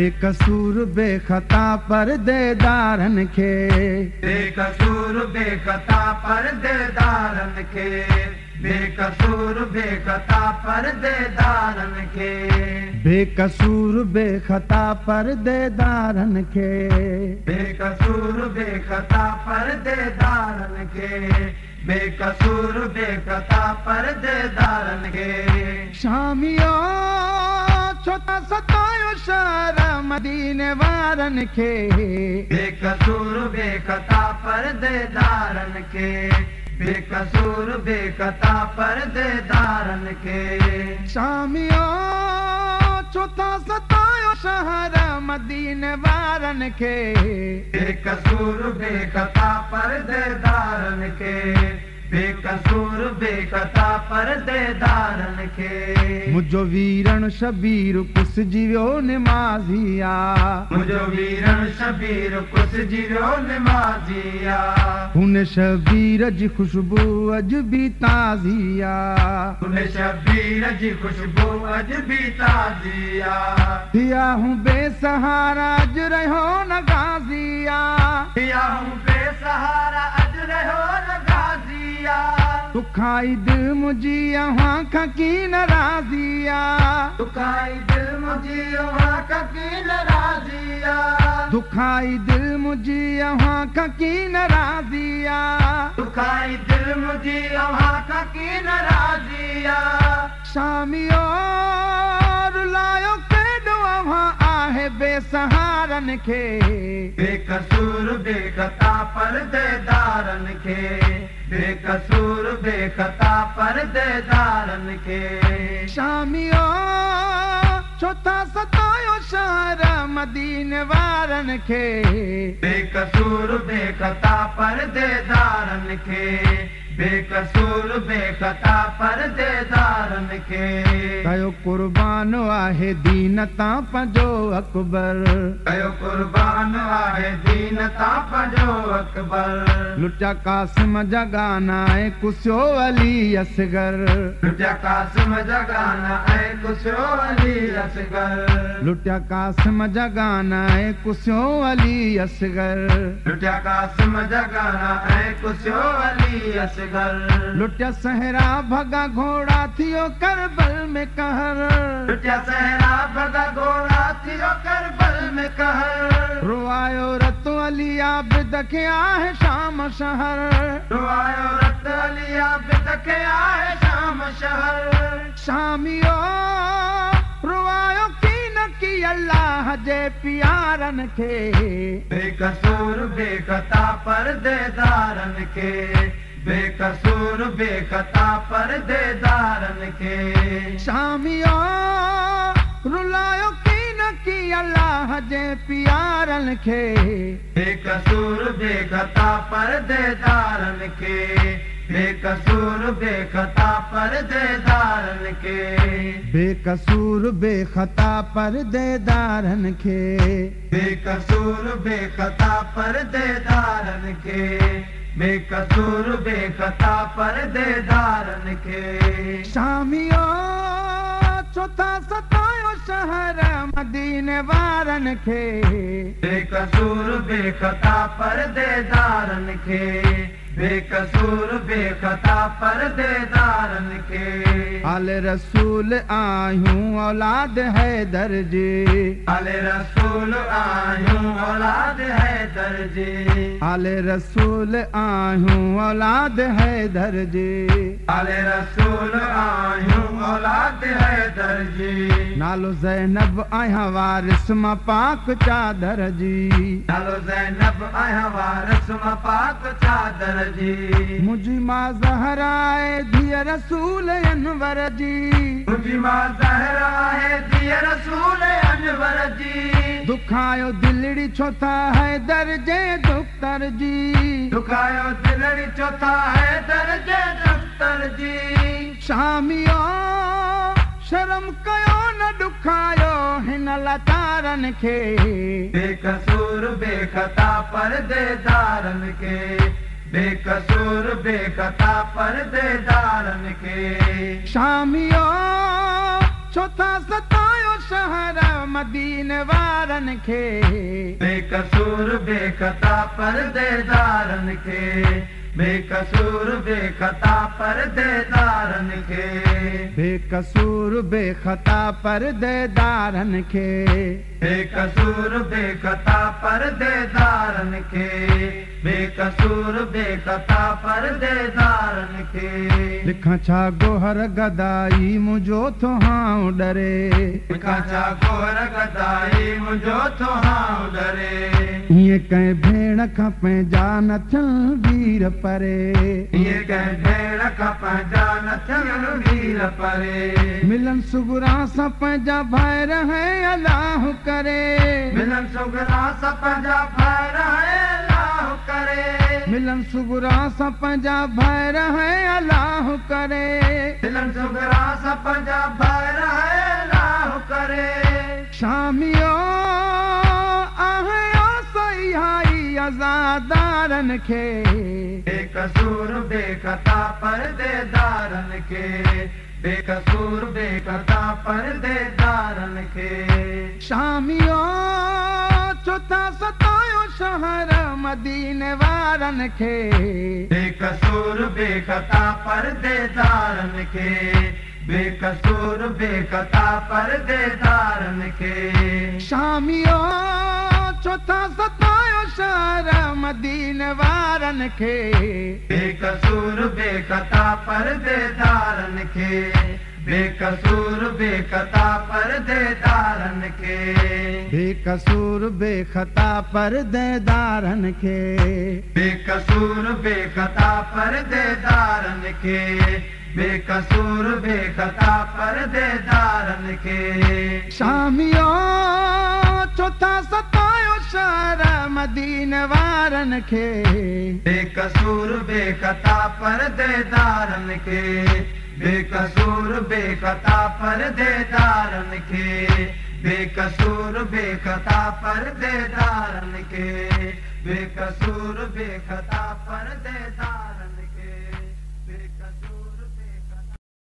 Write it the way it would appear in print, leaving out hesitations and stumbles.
बेकसूर बेखता परदेदारन खे, बेकसूर बेखता परदेदारन खे, बेकसूर बेखता परदेदारन खे, बेकसूर बेखता परदेदारन खे, बेकसूर बेखता परदेदारन खे, बेकसूर बेखता परदेदारन खे। शामियो छोता सतायो शहर मदीने वारन खे, बेकसूर बेखता परदेदारन खे, बेकसूर बेखता परदेदारन खे। शामियो छोता सतायो शहर मदीने वारन खे, बेकसूर बेखता परदेदारन खे, बेकसूर बेखता परदेदारन खे। मुझो वीरण शबीर कुस जीवियो निमाज़िया, मुझो वीरण शबीर कुस जीवियो निमाज़िया, हुन शबीर जी खुशबू अज भी ताज़िया, हुन शबीर जी खुशबू अज भी ताज़िया। थिया हूँ बेसहारा अज रहो न गाज़िया, थिया हूँ बेसहारा अज रहो न गाज़िया। दुखाई दिल मुझी यहाँ खां की नाराज़िया, दुखाई दिल मुझी यहाँ खां की नाराज़िया, दुखाई दिल मुझी यहाँ खां की नाराज़िया, दुखाई दिल मुझी यहाँ खां की नाराज़िया। शामियो रुलायो केॾो अव्हां आहे बेसहारन खे, बेकसूर बेखता परदेदारन खे, बेकसूर बेखता परदेदारन खे। शामियो छोता सतायो शहर मदीने वारन खे, बेकसूर बेखता परदेदारन खे, बेकसूर बेखता परदेदारन खे। कयो कुर्बान आहे दीन तां पंहिंजो अकबर, कयो कुर्बान आहे दीन तां पंहिंजो अकबर। लुटिया कासिम जा गाना ऐं कुसियो अली असगर, लुटिया कासिम जा गाना ऐं कुसियो अली असगर, लुटिया कासिम जा गाना ऐं कुसियो अली असगर, लुटिया कासिम जा गाना ऐं कुसियो अली असगर। लुटिया सहरा भगा घोड़ा थियो करबल में कहर, लुटिया सहरा भगा घोड़ा थियो करबल में कहर। रुआयो रत अली आबिद खे आहे शाम शहर, रुआयो रत अली आबिद खे आहे शाम शहर। शामियो रुआयो की न की अल्लाह जे प्यारन खे, बेकसूर बेखता परदेदारन खे, बेकसूर बेखता परदेदारन खे। शामियो रुलायो की न की अल्लाह जे प्यारन खे, बेकसूर बेखता परदेदारन खे, बेकसूर बेखता परदेदारन खे। बेकसूर बेखता परदेदारन खे, बेकसूर बेखता परदेदारन खे, बेकसूर बेखता परदेदारन खे। शामियो छोता सतायो शहर मदीने वारन खे, बेकसूर बेखता परदेदारन खे, बेकसूर बेखता परदेदारन खे। आले रसूल आयूं औलाद हैदर जी, आले रसूल आयूं औलाद हैदर जी, आले रसूल आयूं औलाद हैदर जी, आले रसूल आयूं औलाद हैदर जी। नालो ज़ैनब आहियां वारिस मां पाक चादर जी, नालो ज़ैनब आहियां वारिस मां पाक चादर जी। मुंहिंजी मां ज़हरा आहे धीअ रसूल अनवर जी, मुंहिंजी मां ज़हरा आहे धीअ रसूल अनवर जी। दुखायो दिलड़ी छो था हैदर जे दुख्तर जी, दुखायो दिलड़ी छो था हैदर जे दुख्तर जी। शामियो शर्म कयो न दुखायो हिन लाचारन खे, बेकसूर बेखता परदेदारन के, बेकसूर बेखता परदेदारन के। शामियो छो था सतायो शहर मदीने वारनि खे बेकसूर बेखता परदेदारनि खे बेकसूर बेखता परदेदारनि खे बेकसूर बेखता परदेदारनि खे बेकसूर बेखता परदेदारनि खे बेकसूर बेखता परदेदारनि खे लिखां छा गोहर गदाई मुंहिंजो थो हां डरे लिखां छा गोहर गदाई मुंहिंजो थो हां डरे हीअं कंहिं भेण खां पंहिंजा न थियनि वीर परे हीअं कंहिं भेण खां पंहिंजा न थियनि वीर परे मिलन सुगुरा सां पंहिंजा भाइर है अलाह करे मिलन सुगरा सां पंहिंजा भाइर है अलाह करे मिलन सुगुरा सां पंहिंजा भाइर है अलाह करे मिलन सुगरा सां पंहिंजा भाइर है अलाह करे शामियो आहयो सयाई आज़ादारनि खे बेकसूर बेखता परदेदारनि खे बेकसूर बेखता परदेदारनि खे शामियो छो था सतायो शहर मदीने वारनि खे बेकसूर बेखता परदेदारनि खे बेकसूर बेखता परदेदारनि खे शामियो छो था सतायो शहर मदीने वारनि खे बेकसूर बेखता परदेदारनि खे बेकसूर बेखता परदेदारनि खे बेकसूर बेखता परदेदारनि खे बेकसूर बेखता परदेदारनि खे बेकसूर बेखता परदेदारनि खे शामियो छो था सतायो शहर मदीने वारनि खे बेकसूर बेखता परदेदारनि खे बेकसूर बेखता परदेदारनि खे बेकसूर बेखता परदेदारनि खे बेकसूर बेखता परदेदारनि